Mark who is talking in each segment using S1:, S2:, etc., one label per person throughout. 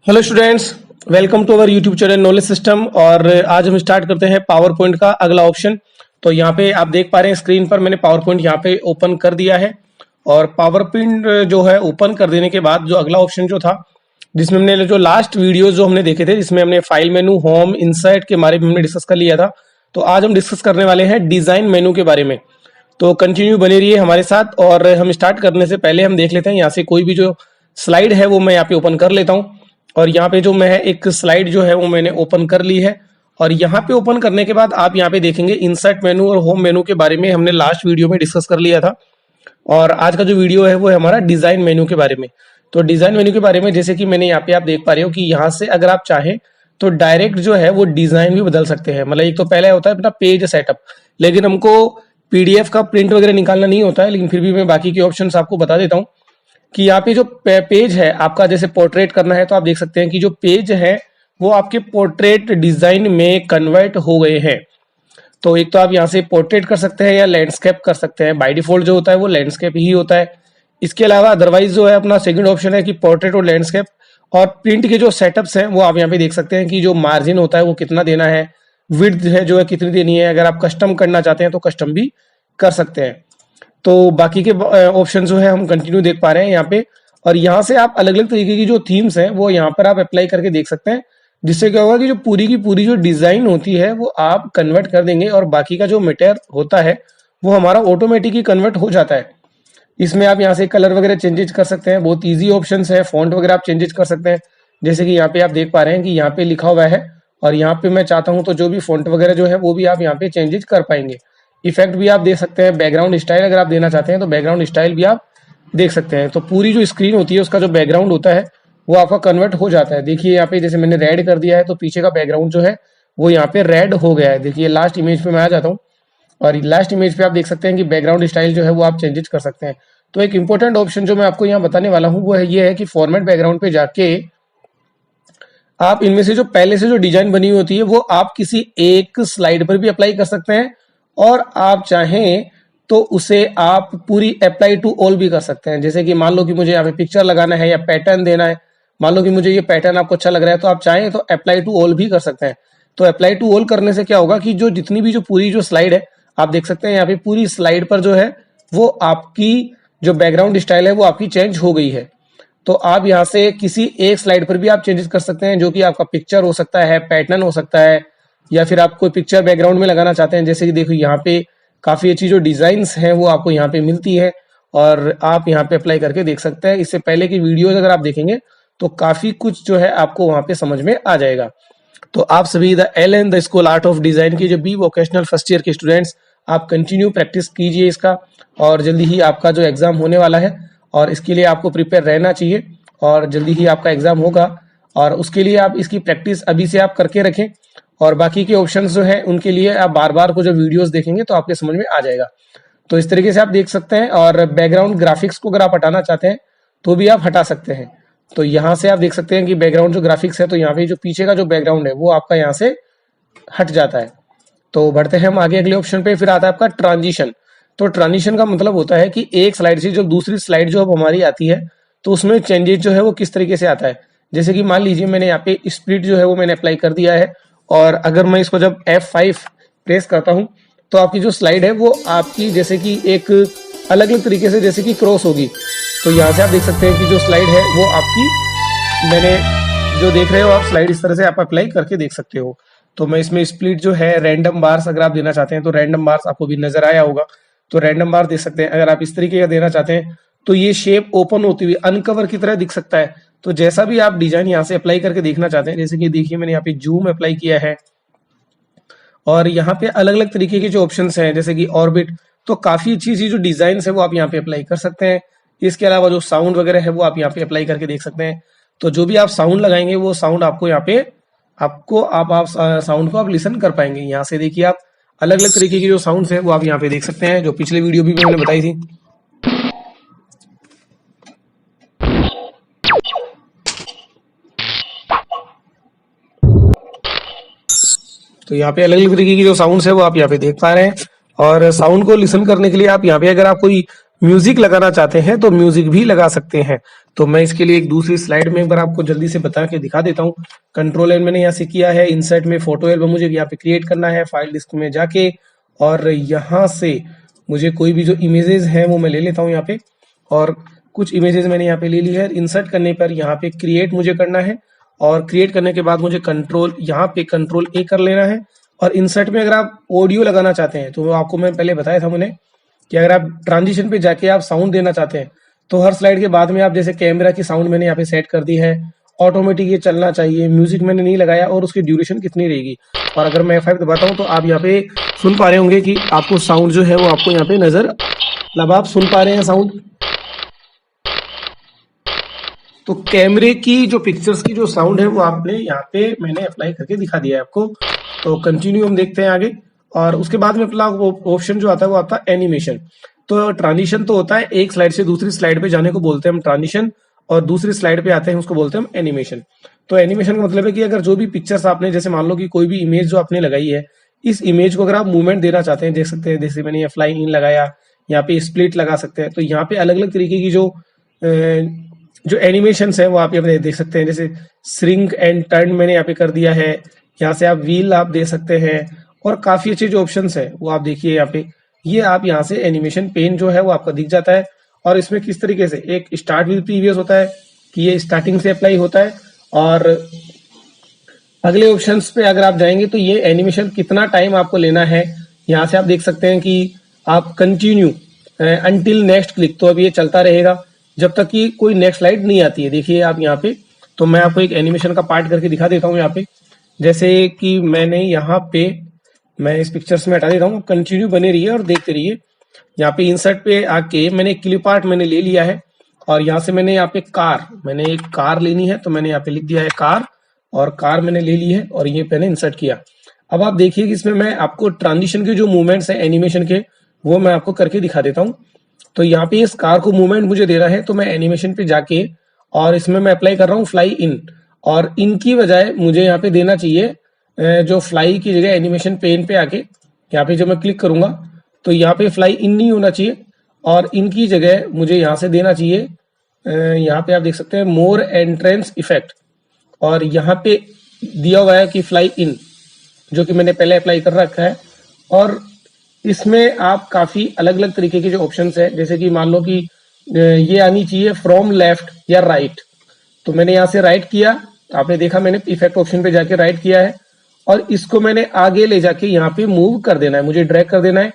S1: Hello students, welcome to our YouTube channel knowledge system. और आज हम स्टार्ट करते हैं पावर पॉइंट का अगला ऑप्शन। तो यहाँ पे आप देख पा रहे हैं स्क्रीन पर मैंने पावर पॉइंट यहाँ पे ओपन कर दिया है। और पावर पॉइंट जो है ओपन कर देने के बाद जो अगला ऑप्शन जो था, जिसमें हमने जो लास्ट वीडियोस जो हमने देखे थे, जिसमें हमने फाइल मेनू, होम, इंसर्ट के बारे में हमने डिस्कस कर लिया था। तो आज हम डिस्कस करने वाले हैं डिजाइन मेनू के बारे में। तो कंटिन्यू बने रहिए हमारे साथ। और हम स्टार्ट करने से पहले हम देख लेते हैं यहाँ से कोई भी जो स्लाइड है वो मैं यहाँ पे ओपन कर लेता हूँ। और यहाँ पे जो मैं एक स्लाइड जो है वो मैंने ओपन कर ली है। और यहाँ पे ओपन करने के बाद आप यहाँ पे देखेंगे इंसर्ट मेनू और होम मेनू के बारे में हमने लास्ट वीडियो में डिस्कस कर लिया था। और आज का जो वीडियो है वो है हमारा डिजाइन मेनू के बारे में। तो डिजाइन मेनू के बारे में जैसे कि मैंने यहाँ पे आप देख पा रहे हो कि यहाँ से अगर आप चाहें तो डायरेक्ट जो है वो डिजाइन भी बदल सकते हैं। मतलब एक तो पहले होता है अपना पेज सेटअप, लेकिन हमको पीडीएफ का प्रिंट वगैरह निकालना नहीं होता है। लेकिन फिर भी मैं बाकी के ऑप्शंस आपको बता देता हूँ कि यहाँ पे जो पेज है आपका, जैसे पोर्ट्रेट करना है तो आप देख सकते हैं कि जो पेज है वो आपके पोर्ट्रेट डिजाइन में कन्वर्ट हो गए हैं। तो एक तो आप यहाँ से पोर्ट्रेट कर सकते हैं या लैंडस्केप कर सकते हैं। बाय डिफॉल्ट जो होता है वो लैंडस्केप ही होता है। इसके अलावा अदरवाइज जो है अपना सेकंड ऑप्शन है कि पोर्ट्रेट और लैंडस्केप। और प्रिंट के जो सेटअप्स हैं वो आप यहाँ पे देख सकते हैं कि जो मार्जिन होता है वो कितना देना है, विड्थ है जो है कितनी देनी है। अगर आप कस्टम करना चाहते हैं तो कस्टम भी कर सकते हैं। तो बाकी के ऑप्शन जो है हम कंटिन्यू देख पा रहे हैं यहाँ पे। और यहाँ से आप अलग अलग तरीके की जो थीम्स हैं वो यहाँ पर आप अप्लाई करके देख सकते हैं, जिससे क्या होगा कि जो पूरी की पूरी जो डिजाइन होती है वो आप कन्वर्ट कर देंगे। और बाकी का जो मटेरियल होता है वो हमारा ऑटोमेटिकली कन्वर्ट हो जाता है। इसमें आप यहाँ से कलर वगैरह चेंजेस कर सकते हैं। बहुत ईजी ऑप्शन है। फॉन्ट वगैरह आप चेंजेस कर सकते हैं। जैसे कि यहाँ पे आप देख पा रहे हैं कि यहाँ पे लिखा हुआ है और यहाँ पे मैं चाहता हूँ तो जो भी फॉन्ट वगैरह जो है वो भी आप यहाँ पे चेंजेस कर पाएंगे। इफेक्ट भी आप दे सकते हैं। बैकग्राउंड स्टाइल अगर आप देना चाहते हैं तो बैकग्राउंड स्टाइल भी आप देख सकते हैं। तो पूरी जो स्क्रीन होती है उसका जो बैकग्राउंड होता है वो आपका कन्वर्ट हो जाता है। देखिए यहाँ पे जैसे मैंने रेड कर दिया है तो पीछे का बैकग्राउंड जो है वो यहाँ पे रेड हो गया है। देखिए लास्ट इमेज पे मैं आ जाता हूँ और लास्ट इमेज पे आप देख सकते हैं कि बैकग्राउंड स्टाइल जो है वो आप चेंजेस कर सकते हैं। तो एक इंपॉर्टेंट ऑप्शन जो मैं आपको यहाँ बताने वाला हूँ वो है ये है कि फॉर्मेट बैकग्राउंड पे जाके आप इनमें से जो पहले से जो डिजाइन बनी होती है वो आप किसी एक स्लाइड पर भी अप्लाई कर सकते हैं। और आप चाहें तो उसे आप पूरी अप्लाई टू ऑल भी कर सकते हैं। जैसे कि मान लो कि मुझे यहाँ पे पिक्चर लगाना है या पैटर्न देना है। मान लो कि मुझे ये पैटर्न आपको अच्छा लग रहा है तो आप चाहें तो अप्लाई टू ऑल भी कर सकते हैं। तो अप्लाई टू ऑल करने से क्या होगा कि जो जितनी भी जो पूरी जो स्लाइड है आप देख सकते हैं यहाँ पे पूरी स्लाइड पर जो है वो आपकी जो बैकग्राउंड स्टाइल है वो आपकी चेंज हो गई है। तो आप यहाँ से किसी एक स्लाइड पर भी आप चेंजेस कर सकते हैं, जो कि आपका पिक्चर हो सकता है, पैटर्न हो सकता है, या फिर आप कोई पिक्चर बैकग्राउंड में लगाना चाहते हैं। जैसे कि देखो यहाँ पे काफी अच्छी जो डिजाइन्स हैं वो आपको यहाँ पे मिलती है और आप यहाँ पे अप्लाई करके देख सकते हैं। इससे पहले की वीडियोस अगर आप देखेंगे तो काफी कुछ जो है आपको वहां पे समझ में आ जाएगा। तो आप सभी the L the school art of design के जो बी वोकेशनल फर्स्ट ईयर के स्टूडेंट्स, आप कंटिन्यू प्रैक्टिस कीजिए इसका। और जल्दी ही आपका जो एग्जाम होने वाला है और इसके लिए आपको प्रिपेयर रहना चाहिए और जल्दी ही आपका एग्जाम होगा। और उसके लिए आप इसकी प्रैक्टिस अभी से आप करके रखें। और बाकी के ऑप्शंस जो है उनके लिए आप बार बार को जो वीडियोस देखेंगे तो आपके समझ में आ जाएगा। तो इस तरीके से आप देख सकते हैं। और बैकग्राउंड ग्राफिक्स को अगर आप हटाना चाहते हैं तो भी आप हटा सकते हैं। तो यहाँ से आप देख सकते हैं कि बैकग्राउंड जो ग्राफिक्स है तो यहाँ पे जो पीछे का जो बैकग्राउंड है वो आपका यहाँ से हट जाता है। तो बढ़ते हैं हम आगे अगले ऑप्शन पे। फिर आता है आपका ट्रांजिशन। तो ट्रांजिशन का मतलब होता है कि एक स्लाइड से जो दूसरी स्लाइड जो अब हमारी आती है तो उसमें चेंजेस जो है वो किस तरीके से आता है। जैसे कि मान लीजिए मैंने यहाँ पे स्प्लिट जो है वो मैंने अप्लाई कर दिया है और अगर मैं इसको जब F5 प्रेस करता हूँ तो आपकी जो स्लाइड है वो आपकी जैसे कि एक अलग अलग तरीके से जैसे कि क्रॉस होगी। तो यहाँ से आप देख सकते हैं कि जो स्लाइड है वो आपकी, मैंने जो देख रहे हो आप स्लाइड इस तरह से आप अप्लाई करके देख सकते हो। तो मैं इसमें स्प्लिट जो है रैंडम बार्स अगर आप देना चाहते हैं तो रैंडम बार्स आपको भी नजर आया होगा, तो रैंडम बार दे सकते हैं। अगर आप इस तरीके का देना चाहते हैं तो ये शेप ओपन होती हुई अनकवर की तरह दिख सकता है। तो जैसा भी आप डिजाइन यहाँ से अप्लाई करके देखना चाहते हैं, जैसे कि देखिए मैंने यहाँ पे जूम अप्लाई किया है और यहाँ पे अलग अलग तरीके के जो ऑप्शंस हैं जैसे कि ऑर्बिट, तो काफी अच्छी अच्छी जो डिजाइन है वो आप यहाँ पे अप्लाई कर सकते हैं। इसके अलावा जो साउंड वगैरह है वो आप यहाँ पे अप्लाई करके देख सकते हैं। तो जो भी आप साउंड लगाएंगे वो साउंड आपको यहाँ पे आपको आप साउंड को आप लिसन कर पाएंगे। यहाँ से देखिए आप अलग अलग तरीके की जो साउंड्स है वो आप यहाँ पे देख सकते हैं, जो पिछले वीडियो भी मैंने बताई थी। तो यहाँ पे अलग अलग तरीके की जो साउंड्स है वो आप यहाँ पे देख पा रहे हैं। और साउंड को लिसन करने के लिए आप यहाँ पे अगर आप कोई म्यूजिक लगाना चाहते हैं तो म्यूजिक भी लगा सकते हैं। तो मैं इसके लिए एक दूसरी स्लाइड में एक बार आपको जल्दी से बता के दिखा देता हूँ। कंट्रोल एन मैंने यहाँ से किया है, इंसर्ट में फोटो एल्बम मुझे यहाँ पे क्रिएट करना है, फाइल डिस्क में जाके और यहाँ से मुझे कोई भी जो इमेजेस हैं वो मैं ले लेता हूँ यहाँ पे, और कुछ इमेजेस मैंने यहाँ पे ले ली है। इंसर्ट करने पर यहाँ पे क्रिएट मुझे करना है, और क्रिएट करने के बाद मुझे कंट्रोल यहाँ पे कंट्रोल ए कर लेना है। और इंसर्ट में अगर आप ऑडियो लगाना चाहते हैं तो आपको मैं पहले बताया था मैंने कि अगर आप ट्रांजिशन पे जाके आप साउंड देना चाहते हैं तो हर स्लाइड के बाद में आप जैसे कैमरा की साउंड मैंने यहाँ पे सेट कर दी है, ऑटोमेटिक ये चलना चाहिए, म्यूजिक मैंने नहीं लगाया, और उसकी ड्यूरेशन कितनी रहेगी। और अगर मैं F5 दबाता हूँ तो आप यहाँ पे सुन पा रहे होंगे कि आपको साउंड जो है वो आपको यहाँ पे नजर, मतलब आप सुन पा रहे हैं साउंड। तो कैमरे की जो पिक्चर्स की जो साउंड है वो आपने यहाँ पे मैंने अप्लाई करके दिखा दिया है आपको। तो कंटिन्यू हम देखते हैं आगे, और उसके बाद में अपना ऑप्शन जो आता है वो आता है एनिमेशन। तो ट्रांजिशन तो होता है एक स्लाइड से दूसरी स्लाइड पे जाने को बोलते हैं हम ट्रांजिशन, और दूसरी स्लाइड पे आते हैं उसको बोलते हैं हम एनिमेशन। तो एनिमेशन का मतलब है कि अगर जो भी पिक्चर्स आपने, जैसे मान लो कि कोई भी इमेज जो आपने लगाई है, इस इमेज को अगर आप मूवमेंट देना चाहते हैं, देख सकते हैं जैसे मैंने फ्लाई इन लगाया, यहाँ पे स्प्लिट लगा सकते हैं। तो यहाँ पे अलग अलग तरीके की जो एनिमेशन है वो आप यहाँ पे देख सकते हैं, जैसे श्रिंक एंड टर्न मैंने यहाँ पे कर दिया है। यहाँ से आप व्हील आप दे सकते हैं, और काफी अच्छे जो ऑप्शंस है वो आप देखिए यहाँ पे, ये आप यहाँ से एनिमेशन पेन जो है वो आपका दिख जाता है। और इसमें किस तरीके से एक स्टार्ट विद प्रीवियस होता है कि ये स्टार्टिंग से अप्लाई होता है, और अगले ऑप्शंस पे अगर आप जाएंगे तो ये एनिमेशन कितना टाइम आपको लेना है, यहाँ से आप देख सकते हैं कि आप कंटिन्यू अंटिल नेक्स्ट क्लिक, तो अब ये चलता रहेगा जब तक कि कोई नेक्स्ट स्लाइड नहीं आती है। देखिए आप यहाँ पे, तो मैं आपको एक एनिमेशन का पार्ट करके दिखा देता हूँ यहाँ पे। जैसे कि मैंने यहाँ पे, मैं इस पिक्चर्स में हटा देता हूँ, कंटिन्यू बने रहिए और देखते रहिए। यहाँ पे इंसर्ट पे आके मैंने क्लिप आर्ट मैंने ले लिया है, और यहाँ से मैंने यहाँ पे मैंने एक कार लेनी है, तो मैंने यहाँ पे लिख दिया है कार, और कार मैंने ले ली है और ये मैंने इंसर्ट किया। अब आप देखिए कि इसमें मैं आपको ट्रांजिशन के जो मूवमेंट्स है एनिमेशन के, वो मैं आपको करके दिखा देता हूँ। तो यहाँ पे इस कार को मूवमेंट मुझे देना है, तो मैं एनिमेशन पे जाके और इसमें मैं अप्लाई कर रहा हूँ फ्लाई इन, और इनकी बजाय मुझे यहाँ पे देना चाहिए जो फ्लाई की जगह एनिमेशन पेन पे आके यहाँ पे जब मैं क्लिक करूंगा तो यहाँ पे फ्लाई इन नहीं होना चाहिए, और इनकी जगह मुझे यहाँ से देना चाहिए, यहाँ पे आप देख सकते हैं मोर एंट्रेंस इफेक्ट, और यहाँ पे दिया हुआ है कि फ्लाई इन, जो कि मैंने पहले अप्लाई कर रखा है। और इसमें आप काफी अलग अलग तरीके के जो ऑप्शंस है, जैसे कि मान लो कि ये आनी चाहिए फ्रॉम लेफ्ट या राइट, तो मैंने यहाँ से राइट किया, आपने देखा मैंने इफेक्ट ऑप्शन पे जाके राइट किया है, और इसको मैंने आगे ले जाके यहाँ पे मूव कर देना है, मुझे ड्रैग कर देना है।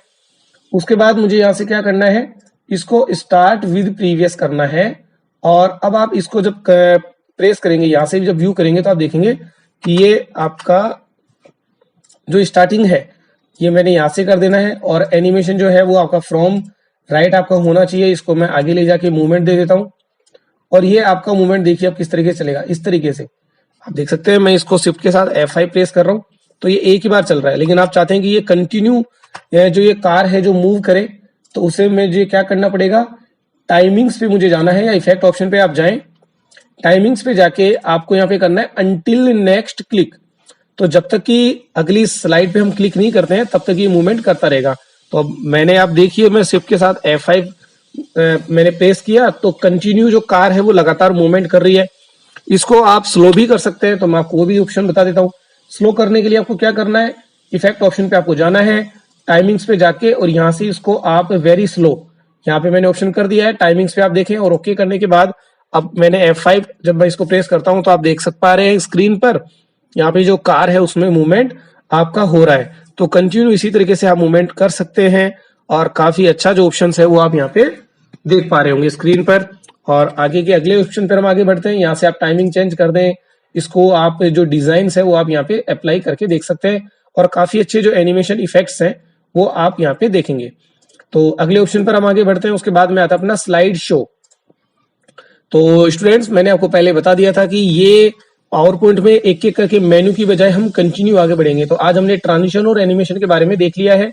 S1: उसके बाद मुझे यहाँ से क्या करना है, इसको स्टार्ट विद प्रीवियस करना है। और अब आप इसको जब प्रेस करेंगे, यहाँ से भी जब व्यू करेंगे तो आप देखेंगे कि ये आपका जो स्टार्टिंग है ये मैंने यहाँ से कर देना है, और एनिमेशन जो है वो आपका फ्रॉम राइट आपका होना चाहिए। इसको मैं आगे ले जाके मूवमेंट दे देता हूँ, और ये आपका मूवमेंट देखिए अब किस तरीके से चलेगा, इस तरीके से आप देख सकते हैं। मैं इसको शिफ्ट के साथ F5 प्रेस कर रहा हूँ तो ये एक ही बार चल रहा है, लेकिन आप चाहते हैं कि ये कंटिन्यू जो ये कार है जो मूव करे, तो उसे मुझे क्या करना पड़ेगा, टाइमिंग्स पे मुझे जाना है, या इफेक्ट ऑप्शन पे आप जाएं, टाइमिंग्स पे जाके आपको यहाँ पे करना है अंटिल नेक्स्ट क्लिक। तो जब तक कि अगली स्लाइड पे हम क्लिक नहीं करते हैं तब तक ये मूवमेंट करता रहेगा। तो अब मैंने, आप देखिए मैं शिफ्ट के साथ F5 मैंने प्रेस किया तो कंटिन्यू जो कार है वो लगातार मूवमेंट कर रही है। इसको आप स्लो भी कर सकते हैं, तो मैं आपको वो भी ऑप्शन बता देता हूँ। स्लो करने के लिए आपको क्या करना है, इफेक्ट ऑप्शन पे आपको जाना है, टाइमिंग्स पे जाके, और यहाँ से इसको आप वेरी स्लो, यहाँ पे मैंने ऑप्शन कर दिया है, टाइमिंग्स पे आप देखें, और ओके करने के बाद अब मैंने F5 जब मैं इसको प्रेस करता हूँ तो आप देख पा रहे हैं स्क्रीन पर यहाँ पे जो कार है उसमें मूवमेंट आपका हो रहा है। तो कंटिन्यू इसी तरीके से आप मूवमेंट कर सकते हैं, और काफी अच्छा जो ऑप्शन है वो आप यहाँ पे देख पा रहे होंगे स्क्रीन पर। और आगे के अगले ऑप्शन पर हम आगे बढ़ते हैं। यहाँ से आप टाइमिंग चेंज कर दें, इसको आप जो डिजाइन है वो आप यहाँ पे अप्लाई करके देख सकते हैं, और काफी अच्छे जो एनिमेशन इफेक्ट्स हैं वो आप यहाँ पे देखेंगे। तो अगले ऑप्शन पर हम आगे बढ़ते हैं। उसके बाद में आता है अपना स्लाइड शो। तो स्टूडेंट्स, मैंने आपको पहले बता दिया था कि ये पावर पॉइंट में एक एक करके मेन्यू की बजाय हम कंटिन्यू आगे बढ़ेंगे। तो आज हमने ट्रांजिशन और एनिमेशन के बारे में देख लिया है,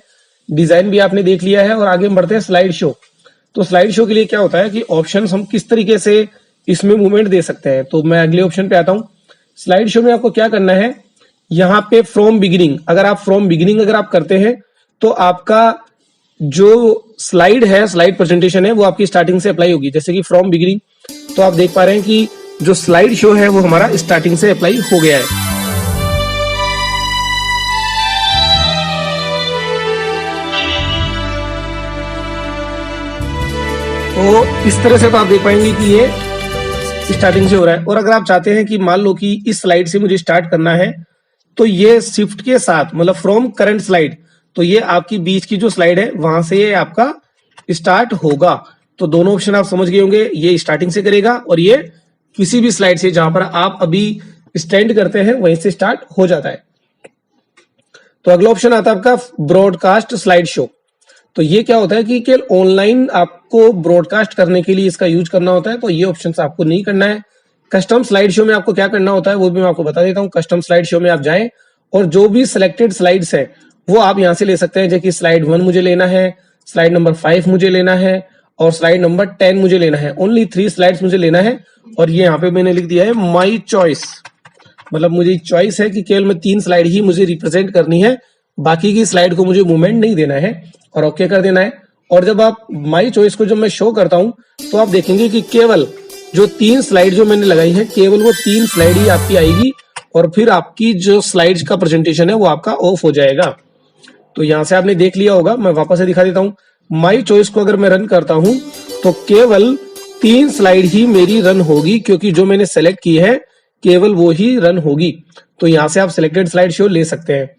S1: डिजाइन भी आपने देख लिया है, और आगे हम बढ़ते हैं स्लाइड शो। तो स्लाइड शो के लिए क्या होता है कि ऑप्शंस हम किस तरीके से इसमें मूवमेंट दे सकते हैं। तो मैं अगले ऑप्शन पे आता हूँ। स्लाइड शो में आपको क्या करना है, यहाँ पे फ्रॉम बिगिनिंग, अगर आप फ्रॉम बिगिनिंग अगर आप करते हैं तो आपका जो स्लाइड है, स्लाइड प्रेजेंटेशन है, वो आपकी स्टार्टिंग से अप्लाई होगी। जैसे कि फ्रॉम बिगिनिंग, तो आप देख पा रहे हैं कि जो स्लाइड शो है वो हमारा स्टार्टिंग से अप्लाई हो गया है। तो इस तरह से तो आप देख पाएंगे कि ये स्टार्टिंग से हो रहा है। और अगर आप चाहते हैं कि मान लो कि इस स्लाइड से मुझे स्टार्ट करना है, तो ये शिफ्ट के साथ मतलब फ्रॉम करंट स्लाइड, तो ये आपकी बीच की जो स्लाइड है वहां से ये आपका स्टार्ट होगा। तो दोनों ऑप्शन आप समझ गए होंगे, ये स्टार्टिंग से करेगा और ये किसी भी स्लाइड से जहां पर आप अभी स्टैंड करते हैं वहीं से स्टार्ट हो जाता है। तो अगला ऑप्शन आता है आपका ब्रॉडकास्ट स्लाइड शो। तो ये क्या होता है कि केवल ऑनलाइन आपको ब्रॉडकास्ट करने के लिए इसका यूज करना होता है, तो ये ऑप्शन आपको नहीं करना है। कस्टम स्लाइड शो में आपको क्या करना होता है वो भी मैं आपको बता देता हूँ। कस्टम स्लाइड शो में आप जाएं और जो भी सिलेक्टेड स्लाइड्स है वो आप यहां से ले सकते हैं। जैसे कि स्लाइड 1 मुझे लेना है, स्लाइड नंबर 5 मुझे लेना है और स्लाइड नंबर 10 मुझे लेना है। ओनली 3 स्लाइड्स मुझे लेना है और ये यहाँ पे मैंने लिख दिया है माई चॉइस, मतलब मुझे चॉइस है कि केवल मैं 3 स्लाइड ही मुझे रिप्रेजेंट करनी है, बाकी की स्लाइड को मुझे मूवमेंट नहीं देना है और ओके कर देना है। और जब आप माई चॉइस को जब मैं शो करता हूं तो आप देखेंगे कि केवल जो 3 स्लाइड जो मैंने लगाई है केवल वो 3 स्लाइड ही आपकी आएगी और फिर आपकी जो स्लाइड्स का प्रेजेंटेशन है वो आपका ऑफ हो जाएगा। तो यहां से आपने देख लिया होगा, मैं वापस से दिखा देता हूं। माई चॉइस को अगर मैं रन करता हूं तो केवल 3 स्लाइड ही मेरी रन होगी, क्योंकि जो मैंने सेलेक्ट की है केवल वो ही रन होगी। तो यहां से आप सिलेक्टेड स्लाइड शो ले सकते हैं।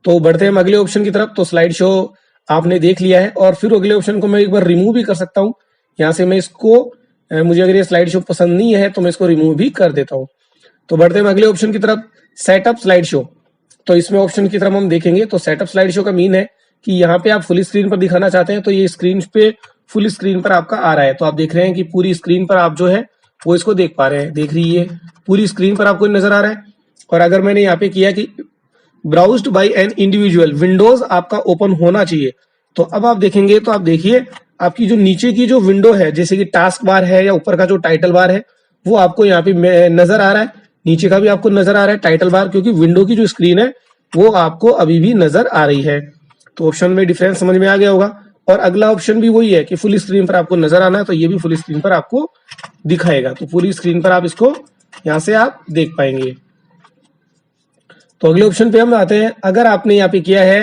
S1: तो बढ़ते हैं अगले ऑप्शन की तरफ। तो स्लाइड शो आपने देख लिया है और फिर अगले ऑप्शन को मैं एक बार रिमूव भी कर सकता हूं। यहां से मैं इसको, मुझे अगर ये स्लाइड शो पसंद नहीं है तो मैं इसको रिमूव भी कर देता हूं। तो बढ़ते हैं अगले ऑप्शन की तरफ, सेटअप स्लाइड शो। तो इसमें ऑप्शन की तरफ हम देखेंगे तो सेटअप स्लाइड शो का मीन है कि यहाँ पे आप फुल स्क्रीन पर दिखाना चाहते हैं, तो ये स्क्रीन पे फुल स्क्रीन पर आपका आ रहा है। तो आप देख रहे हैं कि पूरी स्क्रीन पर आप जो है वो इसको देख पा रहे हैं। देख रही है पूरी स्क्रीन पर आपको नजर आ रहा है। और अगर मैंने यहाँ पे किया कि ब्राउज्ड बाय एन इंडिविजुअल, विंडोज आपका ओपन होना चाहिए, तो अब आप देखेंगे तो आप देखिए आपकी जो नीचे की जो विंडो है, जैसे कि टास्क बार है या ऊपर का जो टाइटल बार है वो आपको यहाँ पे नजर आ रहा है, नीचे का भी आपको नजर आ रहा है टाइटल बार, क्योंकि विंडो की जो स्क्रीन है वो आपको अभी भी नजर आ रही है। तो ऑप्शन में डिफरेंस समझ में आ गया होगा। और अगला ऑप्शन भी वही है कि फुल स्क्रीन पर आपको नजर आना है, तो ये भी फुल स्क्रीन पर आपको दिखाएगा। तो पूरी स्क्रीन पर आप इसको यहां से आप देख पाएंगे। तो अगले ऑप्शन पे हम आते हैं। अगर आपने यहाँ पे किया है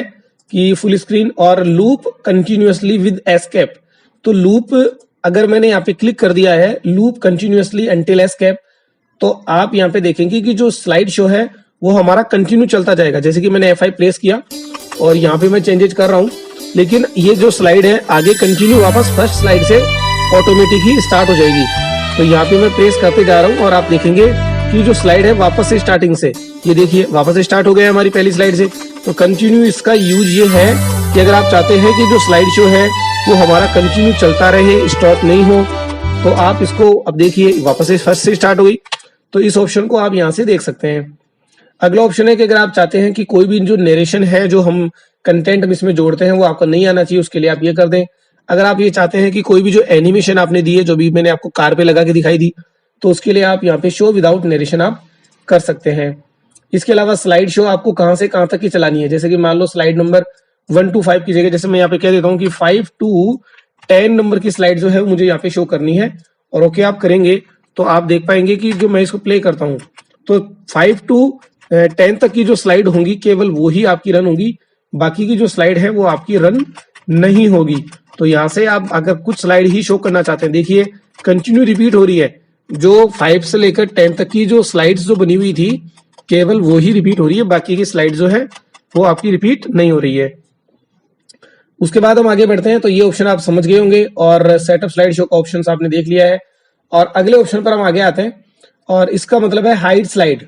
S1: कि फुल स्क्रीन और लूप कंटिन्यूअसली विद एस्केप, तो लूप अगर मैंने यहाँ पे क्लिक कर दिया है लूप कंटिन्यूअसली अंटिल एस्केप, तो आप यहाँ पे देखेंगे कि जो स्लाइड शो है वो हमारा कंटिन्यू चलता जाएगा। जैसे कि मैंने F5 प्रेस किया और यहाँ पे मैं चेंजेस कर रहा हूँ, लेकिन ये जो स्लाइड है आगे कंटिन्यू वापस फर्स्ट स्लाइड से ऑटोमेटिक ही स्टार्ट हो जाएगी। तो यहाँ पे मैं प्रेस करते जा रहा हूँ और आप देखेंगे कि जो स्लाइड है वापस से स्टार्टिंग से, ये देखिए वापस से स्टार्ट हो गया हमारी पहली स्लाइड से। तो कंटिन्यू इसका यूज ये है कि अगर आप चाहते हैं कि जो स्लाइड शो है वो हमारा कंटिन्यू चलता रहे, स्टॉप नहीं हो, तो आप इसको अब देखिए वापस से फर्स्ट से स्टार्ट हो गई। तो इस ऑप्शन को आप यहाँ से देख सकते हैं। अगला ऑप्शन है कि अगर आप चाहते हैं कि कोई भी जो नरेशन है जो हम कंटेंट में इसमें जोड़ते हैं वो आपको नहीं आना चाहिए, उसके लिए आप ये कर दें। अगर आप ये चाहते हैं कि कोई भी जो एनिमेशन आपने दी है, जो भी मैंने आपको कार पे लगा के दिखाई दी, तो उसके लिए आप यहाँ पे शो विदाउट नरेशन आप कर सकते हैं। इसके अलावा स्लाइड शो आपको कहां से कहां तक की चलानी है, जैसे कि मान लो स्लाइड नंबर 1 to 5 की जगह जैसे मैं यहाँ पे कह देता हूँ कि 5 to 10 नंबर की स्लाइड जो है मुझे यहाँ पे शो करनी है, और ओके आप करेंगे तो आप देख पाएंगे कि जो मैं इसको प्ले करता हूँ तो 5 to 10 तक की जो स्लाइड होंगी केवल वो ही आपकी रन होगी, बाकी की जो स्लाइड है वो आपकी रन नहीं होगी। तो यहाँ से आप अगर कुछ स्लाइड ही शो करना चाहते हैं, देखिए कंटिन्यू रिपीट हो रही है, जो 5 से लेकर 10 तक की जो स्लाइड्स जो बनी हुई थी केवल वो ही रिपीट हो रही है, बाकी की स्लाइड जो है वो आपकी रिपीट नहीं हो रही है। उसके बाद हम आगे बढ़ते हैं। तो ये ऑप्शन आप समझ गए होंगे और सेटअप स्लाइड शो का ऑप्शन आपने देख लिया है। और अगले ऑप्शन पर हम आगे आते हैं और इसका मतलब है हाइड स्लाइड।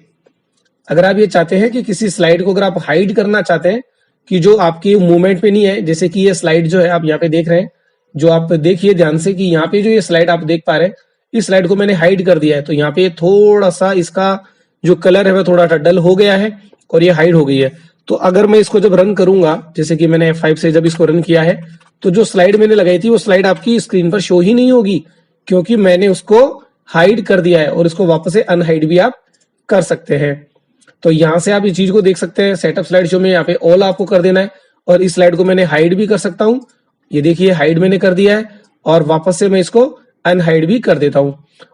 S1: अगर आप ये चाहते हैं कि किसी स्लाइड को अगर आप हाइड करना चाहते हैं कि जो आपकी मूवमेंट पे नहीं है, जैसे कि ये स्लाइड जो है आप यहाँ पे देख रहे हैं, जो आप देखिए ध्यान से कि यहाँ पे जो ये स्लाइड आप देख पा रहे हैं, इस स्लाइड को मैंने हाइड कर दिया है। तो यहाँ पे थोड़ा सा इसका जो कलर है वह थोड़ा सा डल हो गया है और ये हाइड हो गई है। तो अगर मैं इसको जब रन करूंगा, जैसे कि मैंने F5 से जब इसको रन किया है, तो जो स्लाइड मैंने लगाई थी वो स्लाइड आपकी स्क्रीन पर शो ही नहीं होगी, क्योंकि मैंने उसको हाइड कर दिया है। और इसको वापस से अनहाइड भी आप कर सकते हैं। तो यहाँ से आप इस चीज को देख सकते हैं। सेटअप स्लाइड शो में यहाँ पे ऑल आपको कर देना है और इस स्लाइड को मैंने हाइड भी कर सकता हूँ ये देखिए हाइड मैंने कर दिया है और वापस से मैं इसको अनहाइड भी कर देता हूं।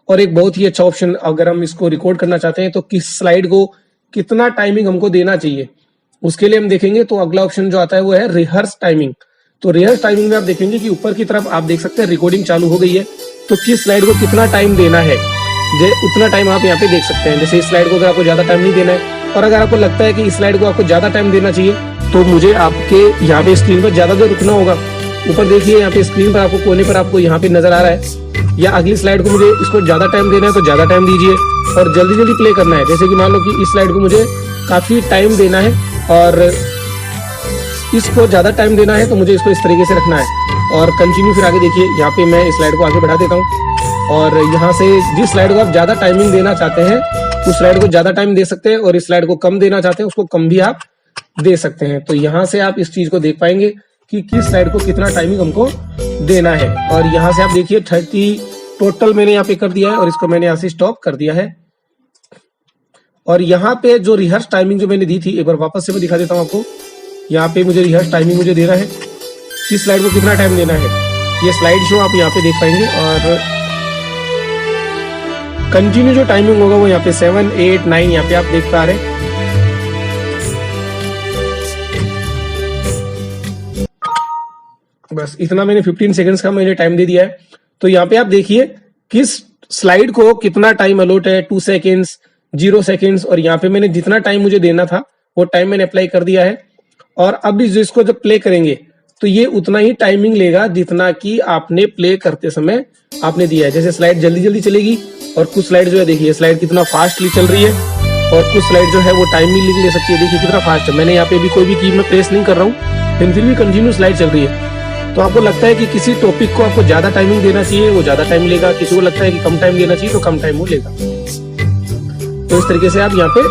S1: और एक बहुत ही अच्छा ऑप्शन, अगर हम इसको रिकॉर्ड करना चाहते हैं तो किस स्लाइड को कितना टाइमिंग हमको देना चाहिए, उसके लिए हम देखेंगे तो अगला ऑप्शन जो आता है वो है रिहर्स टाइमिंग। तो रिहर्स टाइमिंग में आप देखेंगे कि ऊपर की तरफ आप देख सकते हैं रिकॉर्डिंग चालू हो गई है, तो किस स्लाइड को कितना टाइम देना है उतना टाइम आप यहाँ पे देख सकते हैं। जैसे इस स्लाइड को अगर आपको ज्यादा टाइम नहीं देना है और अगर आपको लगता है कि इस स्लाइड को आपको ज्यादा टाइम देना चाहिए तो मुझे आपके यहाँ पे स्क्रीन पर ज्यादा देर रुकना होगा। ऊपर देखिए यहाँ पे स्क्रीन पर आपको कोने पर आपको यहाँ पे नजर आ रहा है, या अगली स्लाइड को मुझे इसको ज्यादा टाइम देना है तो ज्यादा टाइम दीजिए और जल्दी जल्दी प्ले करना है। जैसे कि मान लो कि इस स्लाइड को मुझे काफी टाइम देना है और इसको ज्यादा टाइम देना है तो मुझे इसको इस तरीके से रखना है और कंटिन्यू। फिर आगे देखिए यहाँ पे मैं इस स्लाइड को आगे बढ़ा देता हूँ और यहाँ से जिस स्लाइड को आप ज्यादा टाइमिंग देना चाहते हैं उस स्लाइड को ज्यादा टाइम दे सकते हैं और इस स्लाइड को कम देना चाहते हैं उसको कम भी आप दे सकते हैं। तो यहाँ से आप इस चीज को देख पाएंगे कि किस स्लाइड को कितना टाइमिंग हमको देना है। और यहाँ से आप देखिए 30 टोटल मैंने यहाँ पे कर दिया है और इसको मैंने यहाँ से स्टॉप कर दिया है। और यहाँ पे जो रिहर्स टाइमिंग जो मैंने दी थी, एक बार वापस से मैं दिखा देता हूँ आपको। यहाँ पे मुझे रिहर्स टाइमिंग मुझे दे रहा है किस स्लाइड को कितना टाइम देना है, ये स्लाइड शो आप यहाँ पे देख पाएंगे। और कंटिन्यू जो टाइमिंग होगा वो यहाँ पे 7, 8, 9 यहाँ पे आप देख पा रहे हैं। बस इतना मैंने 15 सेकंड्स का मैंने टाइम दे दिया है। तो यहाँ पे आप देखिए किस स्लाइड को कितना टाइम अलॉट है, 2 सेकंड्स, 0 सेकंड्स, और यहाँ पे मैंने जितना टाइम मुझे देना था वो टाइम मैंने अप्लाई कर दिया है। और अब इसको जब प्ले करेंगे तो ये उतना ही टाइमिंग लेगा जितना कि आपने प्ले करते समय आपने दिया है। जैसे स्लाइड जल्दी जल्दी चलेगी और कुछ स्लाइड जो है देखिए स्लाइड कितना फास्टली चल रही है और कुछ स्लाइड जो है वो टाइम भी ले सकती है। देखिए कितना फास्ट है, मैंने यहाँ पे भी कोई भी की मैं प्रेस नहीं कर रहा हूँ लेकिन फिर भी कंटिन्यू स्लाइड चल रही है। तो आपको लगता है कि किसी टॉपिक को आपको ज्यादा टाइमिंग देना चाहिए वो ज्यादा टाइम लेगा, किसी को लगता है कि कम टाइम देना चाहिए तो कम टाइम वो लेगा। तो इस तरीके से आप यहाँ पे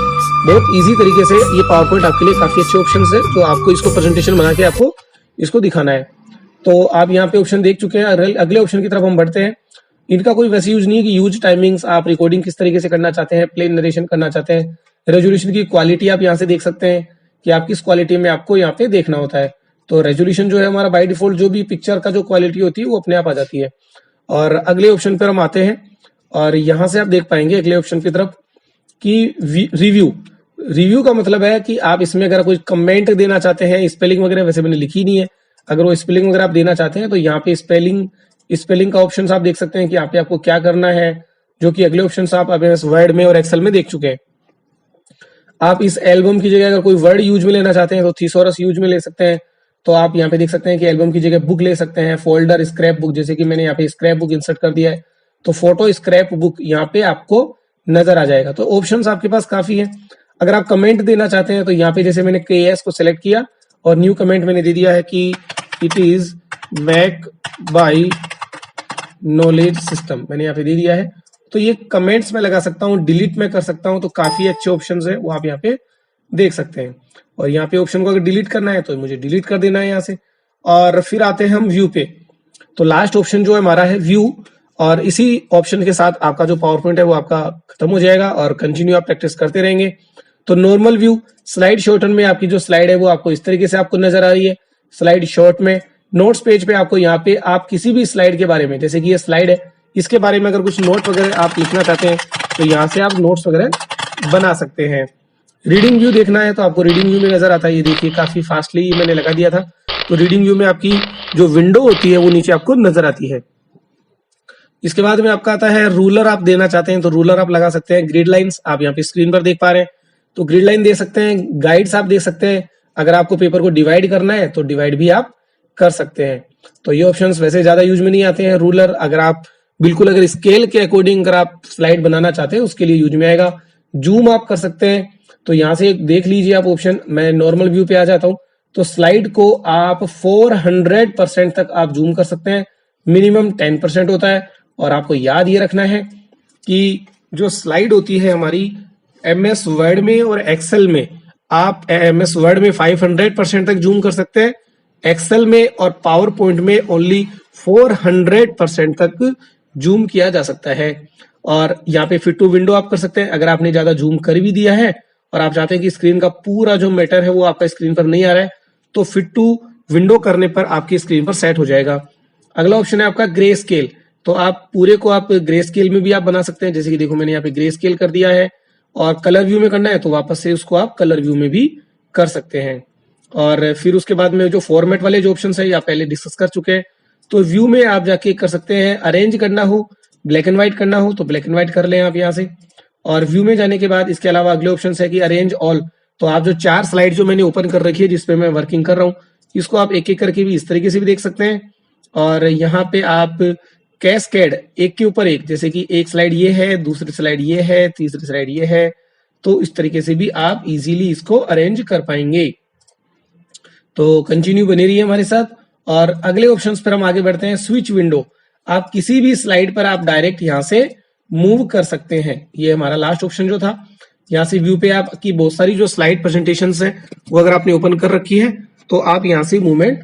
S1: बहुत इजी तरीके से ये पावर पॉइंट आपके लिए काफी अच्छे ऑप्शन है जो आपको इसको प्रेजेंटेशन बना के आपको इसको दिखाना है। तो आप यहाँ पे ऑप्शन देख चुके हैं, अगले ऑप्शन की तरफ हम बढ़ते हैं। इनका कोई वैसे यूज नहीं है कि यूज टाइमिंग्स, आप रिकॉर्डिंग किस तरीके से करना चाहते हैं, प्ले नरेशन करना चाहते हैं, रेजोल्यूशन की क्वालिटी आप यहाँ से देख सकते हैं कि आप किस क्वालिटी में आपको यहाँ पे देखना होता है। तो रेजोल्यूशन जो है हमारा बाय डिफॉल्ट जो भी पिक्चर का जो क्वालिटी होती है वो अपने आप आ जाती है। और अगले ऑप्शन पर हम आते हैं और यहाँ से आप देख पाएंगे अगले ऑप्शन की तरफ कि रिव्यू का मतलब है कि आप इसमें अगर कोई कमेंट देना चाहते हैं, स्पेलिंग वगैरह वैसे मैंने लिखी नहीं है, अगर वो स्पेलिंग वगैरह आप देना चाहते हैं तो यहाँ पे स्पेलिंग का ऑप्शन आप देख सकते हैं कि यहाँ पे आपको क्या करना है, जो कि अगले ऑप्शन आप वर्ड में और एक्सेल में देख चुके हैं। आप इस एल्बम की जगह अगर कोई वर्ड यूज में लेना चाहते हैं तो थीसोरस यूज में ले सकते हैं। तो आप यहाँ पे देख सकते हैं कि एल्बम की जगह बुक ले सकते हैं, फोल्डर, स्क्रैप बुक, जैसे कि मैंने यहाँ पे स्क्रैप बुक इंसर्ट कर दिया है तो फोटो स्क्रैप बुक यहाँ पे आपको नजर आ जाएगा। तो ऑप्शंस आपके पास काफी है। अगर आप कमेंट देना चाहते हैं तो यहाँ पे जैसे मैंने KS को सिलेक्ट किया और न्यू कमेंट मैंने दे दिया है कि it is make by knowledge system, मैंने यहाँ पे दे दिया है। तो ये कमेंट्स में लगा सकता हूँ, डिलीट में कर सकता हूँ, तो काफी अच्छे ऑप्शंस है वो आप यहाँ पे देख सकते हैं। और यहाँ पे ऑप्शन को अगर डिलीट करना है तो मुझे डिलीट कर देना है यहाँ से। और फिर आते हैं हम व्यू पे। तो लास्ट ऑप्शन जो है हमारा है व्यू, और इसी ऑप्शन के साथ आपका जो पावर पॉइंट है वो आपका खत्म हो जाएगा और कंटिन्यू आप प्रैक्टिस करते रहेंगे। तो नॉर्मल व्यू, स्लाइड शॉर्टन में आपकी जो स्लाइड है वो आपको इस तरीके से आपको नजर आ रही है। स्लाइड शॉर्ट में नोट्स पेज पे आपको यहाँ पे आप किसी भी स्लाइड के बारे में, जैसे कि ये स्लाइड है, इसके बारे में अगर कुछ नोट वगैरह आप लिखना चाहते हैं तो यहाँ से आप नोट्स वगैरह बना सकते हैं। रीडिंग व्यू देखना है तो आपको रीडिंग व्यू में नजर आता है, ये देखिए काफी फास्टली मैंने लगा दिया था। तो रीडिंग व्यू में आपकी जो विंडो होती है वो नीचे आपको नजर आती है। इसके बाद में आपका आता है रूलर, आप देना चाहते हैं तो रूलर आप लगा सकते हैं। ग्रिड लाइंस आप यहाँ पे स्क्रीन पर देख पा रहे हैं तो ग्रिड लाइन दे सकते हैं। गाइड्स आप देख सकते हैं, अगर आपको पेपर को डिवाइड करना है तो डिवाइड भी आप कर सकते हैं। तो ये ऑप्शंस वैसे ज्यादा यूज में नहीं आते हैं। रूलर अगर आप बिल्कुल अगर स्केल के अकॉर्डिंग अगर आप स्लाइड बनाना चाहते हैं उसके लिए यूज में आएगा। जूम आप कर सकते हैं, तो यहाँ से देख लीजिए आप ऑप्शन। मैं नॉर्मल व्यू पे आ जाता हूँ तो स्लाइड को आप 400% तक आप जूम कर सकते हैं, मिनिमम 10% होता है। और आपको याद ये रखना है कि जो स्लाइड होती है हमारी MS वर्ड में और एक्सेल में, आप MS वर्ड में 500% तक जूम कर सकते हैं, एक्सेल में और पावर पॉइंट में ओनली 400% तक जूम किया जा सकता है। और यहाँ पे फिट टू विंडो आप कर सकते हैं। अगर आपने ज्यादा जूम कर भी दिया है और आप चाहते हैं कि स्क्रीन का पूरा जो मैटर है वो आपका स्क्रीन पर नहीं आ रहा है तो फिट टू विंडो करने पर आपकी स्क्रीन पर सेट हो जाएगा। अगला ऑप्शन है आपका ग्रे स्केल। तो आप पूरे को आप ग्रे स्केल में भी आप बना सकते हैं, जैसे कि देखो मैंने यहाँ पे ग्रे स्केल कर दिया है। और कलर व्यू में करना है तो वापस से उसको आप कलर व्यू में भी कर सकते हैं। और फिर उसके बाद में जो फॉर्मेट वाले जो ऑप्शन है या पहले डिस्कस कर चुके हैं। तो व्यू में आप जाके कर सकते हैं, अरेंज करना हो, ब्लैक एंड व्हाइट करना हो तो ब्लैक एंड व्हाइट कर लें आप यहाँ से। और व्यू में जाने के बाद इसके अलावा अगले ऑप्शन है कि अरेंज ऑल। तो आप जो 4 स्लाइड जो मैंने ओपन कर रखी है जिसपे मैं वर्किंग कर रहा हूँ, इसको आप एक एक करके भी इस तरीके से भी देख सकते हैं। और यहाँ पे आप कैस्केड एक के ऊपर एक, जैसे कि एक स्लाइड ये है, दूसरी स्लाइड ये है, तीसरी स्लाइड ये है, तो इस तरीके से भी आप इजीली इसको अरेंज कर पाएंगे। तो कंटिन्यू बने रहिए हमारे साथ। और अगले ऑप्शंस पर हम आगे बढ़ते हैं। स्विच विंडो, आप किसी भी स्लाइड पर आप डायरेक्ट यहां से मूव कर सकते हैं। ये हमारा लास्ट ऑप्शन जो था। यहाँ से व्यू पे आपकी बहुत सारी जो स्लाइड प्रेजेंटेशन है वो अगर आपने ओपन कर रखी है तो आप यहाँ से मूवमेंट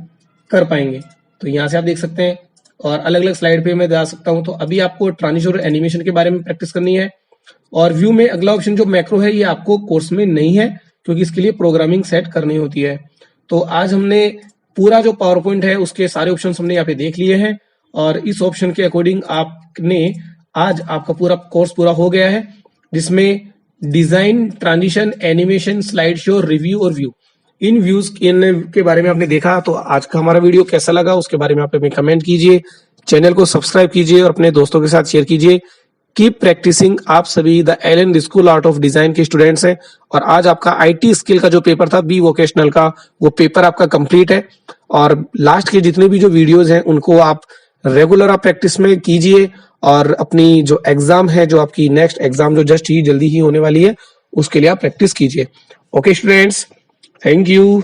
S1: कर पाएंगे। तो यहाँ से आप देख सकते हैं और अलग अलग स्लाइड पे मैं जा सकता हूँ। तो अभी आपको ट्रांजिशन और एनिमेशन के बारे में प्रैक्टिस करनी है। और व्यू में अगला ऑप्शन जो मैक्रो है ये आपको कोर्स में नहीं है, क्योंकि इसके लिए प्रोग्रामिंग सेट करनी होती है। तो आज हमने पूरा जो पावर पॉइंट है उसके सारे ऑप्शन हमने यहाँ पे देख लिए हैं। और इस ऑप्शन के अकॉर्डिंग आपने आज आपका पूरा कोर्स पूरा हो गया है, जिसमें design, transition, animation, slide show, review और व्यू, इन व्यूज के बारे में आपने देखा। तो आज का हमारा वीडियो कैसा लगा उसके बारे में आप हमें कमेंट कीजिए, चैनल को सब्सक्राइब कीजिए और अपने दोस्तों के साथ शेयर कीजिए। Keep practicing. आप सभी the Allen school art of design के स्टूडेंट्स हैं। और आज आपका आईटी स्किल का जो पेपर था बी वोकेशनल का, वो पेपर आपका कंप्लीट है। और लास्ट के जितने भी जो वीडियोस हैं उनको आप रेगुलर आप प्रैक्टिस में कीजिए। और अपनी जो एग्जाम है, जो आपकी नेक्स्ट एग्जाम जो जस्ट ही जल्दी ही होने वाली है, उसके लिए आप प्रैक्टिस कीजिए। Okay students, thank you.